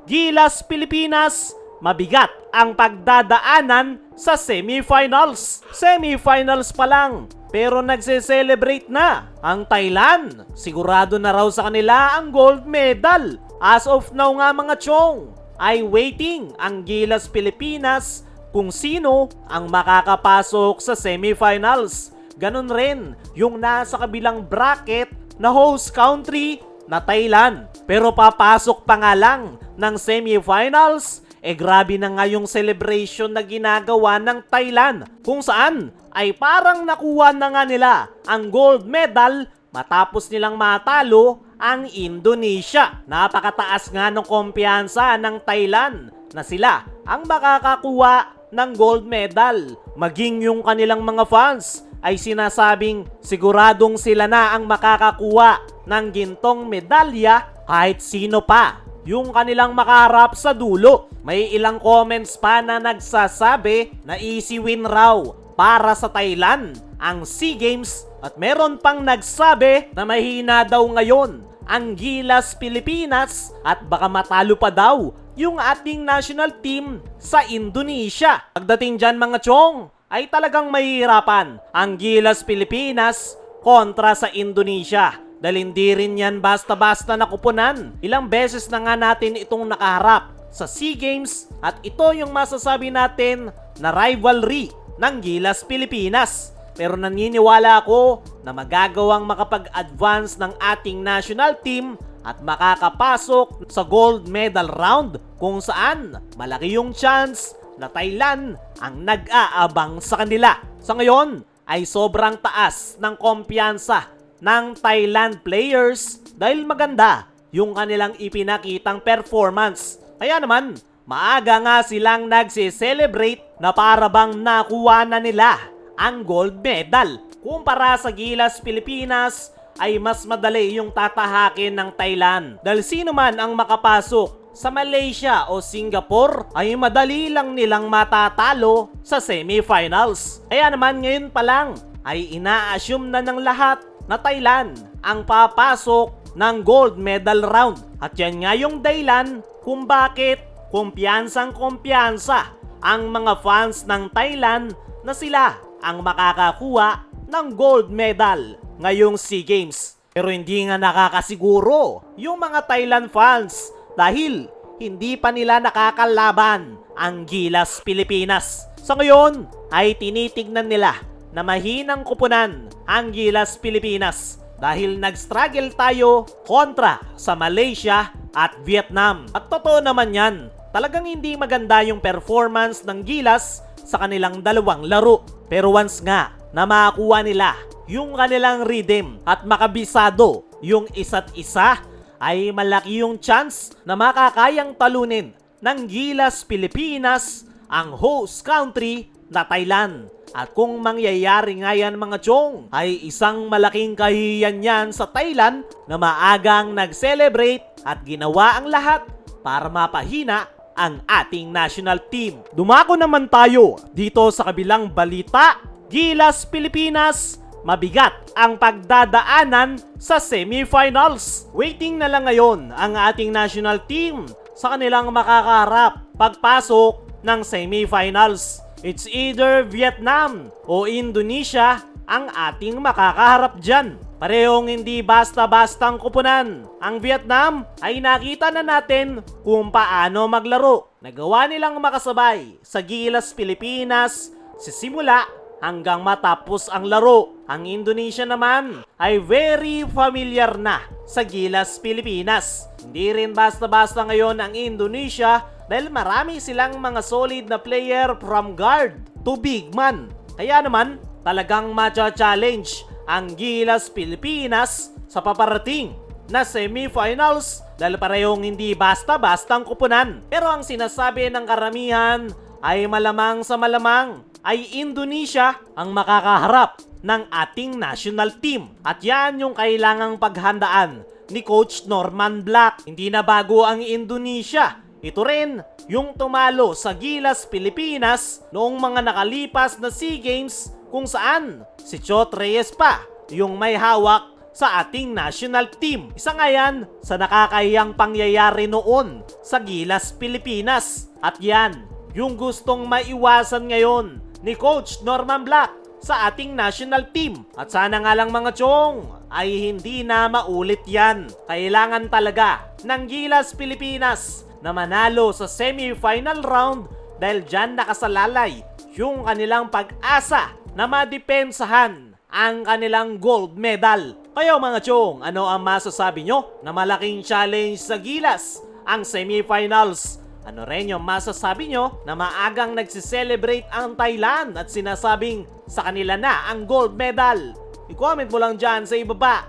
Gilas Pilipinas, mabigat ang pagdadaanan sa semifinals. Semifinals pa lang, pero nagse-celebrate na ang Thailand. Sigurado na raw sa kanila ang gold medal. As of now nga mga chong, ay waiting ang Gilas Pilipinas kung sino ang makakapasok sa semifinals. Ganon rin yung nasa kabilang bracket na host country na Thailand. Pero papasok pa nga lang ng semifinals, grabe na nga yung celebration na ginagawa ng Thailand kung saan ay parang nakuha na nga nila ang gold medal matapos nilang matalo ang Indonesia. Napakataas nga ng kumpiyansa ng Thailand na sila ang makakakuha ng gold medal. Maging yung kanilang mga fans ay sinasabing siguradong sila na ang makakakuha ng gintong medalya kahit sino pa yung kanilang makaharap sa dulo. May ilang comments pa na nagsasabi na easy win raw para sa Thailand ang SEA Games at meron pang nagsabi na mahina daw ngayon ang Gilas Pilipinas at baka matalo pa daw yung ating national team sa Indonesia. Pagdating dyan mga chong, ay talagang mahihirapan ang Gilas Pilipinas kontra sa Indonesia. Dahil hindi rin yan basta-basta nakupunan. Ilang beses na nga natin itong nakaharap sa SEA Games at ito yung masasabi natin na rivalry ng Gilas Pilipinas. Pero naniniwala ako na magagawang makapag-advance ng ating national team at makakapasok sa gold medal round kung saan malaki yung chance na Thailand ang nag-aabang sa kanila. Sa ngayon ay sobrang taas ng kumpiyansa ng Thailand players dahil maganda yung kanilang ipinakitang performance. Kaya naman, maaga nga silang nagse-celebrate na para bang nakuha na nila ang gold medal. Kumpara sa Gilas Pilipinas ay mas madali yung tatahakin ng Thailand. Dahil sino man ang makapasok sa Malaysia o Singapore ay madali lang nilang matatalo sa semifinals. Kaya naman ngayon pa lang ay ina-assume na ng lahat na Thailand ang papasok ng gold medal round. At yan nga yung dahilan kung bakit kumpiyansang-kumpiyansa ang mga fans ng Thailand na sila ang makakakuha ng gold medal ngayong SEA Games. Pero hindi nga nakakasiguro yung mga Thailand fans dahil hindi pa nila nakakalaban ang Gilas Pilipinas. Sa ngayon ay tinitignan nila na mahinang kupunan ang Gilas Pilipinas dahil nag-struggle tayo kontra sa Malaysia at Vietnam. At totoo naman yan, talagang hindi maganda yung performance ng Gilas sa kanilang dalawang laro. Pero once nga na makakuha nila yung kanilang rhythm at makabisado yung isa't isa, ay malaki yung chance na makakayang talunin ng Gilas Pilipinas ang host country na Thailand. At kung mangyayari nga yan mga chong, ay isang malaking kahihiyan yan sa Thailand na maagang nag-celebrate at ginawa ang lahat para mapahina ang ating national team. Dumako naman tayo dito sa kabilang balita. Gilas Pilipinas, mabigat ang pagdadaanan sa semifinals. Waiting na lang ngayon ang ating national team sa kanilang makakaharap pagpasok ng semifinals. It's either Vietnam o Indonesia ang ating makakaharap dyan. Parehong hindi basta-bastang kupunan. Ang Vietnam ay nakita na natin kung paano maglaro. Nagawa nilang makasabay sa Gilas Pilipinas sa simula hanggang matapos ang laro. Ang Indonesia naman ay very familiar na sa Gilas Pilipinas. Hindi rin basta-basta ngayon ang Indonesia dahil marami silang mga solid na player from guard to big man. Kaya naman talagang matcha-challenge ang Gilas Pilipinas sa paparating na semifinals dahil parehong hindi basta-bastang kupunan. Pero ang sinasabi ng karamihan ay malamang sa malamang ay Indonesia ang makakaharap ng ating national team. At yan yung kailangang paghandaan ni Coach Norman Black. Hindi na bago ang Indonesia. Ito rin yung tumalo sa Gilas Pilipinas noong mga nakalipas na SEA Games kung saan si Chot Reyes pa yung may hawak sa ating national team. Isa nga yan sa nakakahiyang pangyayari noon sa Gilas, Pilipinas. At yan, yung gustong maiwasan ngayon ni Coach Norman Black sa ating national team. At sana nga lang mga chong ay hindi na maulit yan. Kailangan talaga ng Gilas, Pilipinas na manalo sa semi-final round dahil dyan nakasalalay yung kanilang pag-asa na madepensahan ang kanilang gold medal. Kayo mga chong, ano ang masasabi nyo na malaking challenge sa Gilas ang semi-finals? Ano rin yung masasabi nyo na maagang nagsiselebrate ang Thailand at sinasabing sa kanila na ang gold medal? I-comment mo lang dyan sa ibaba.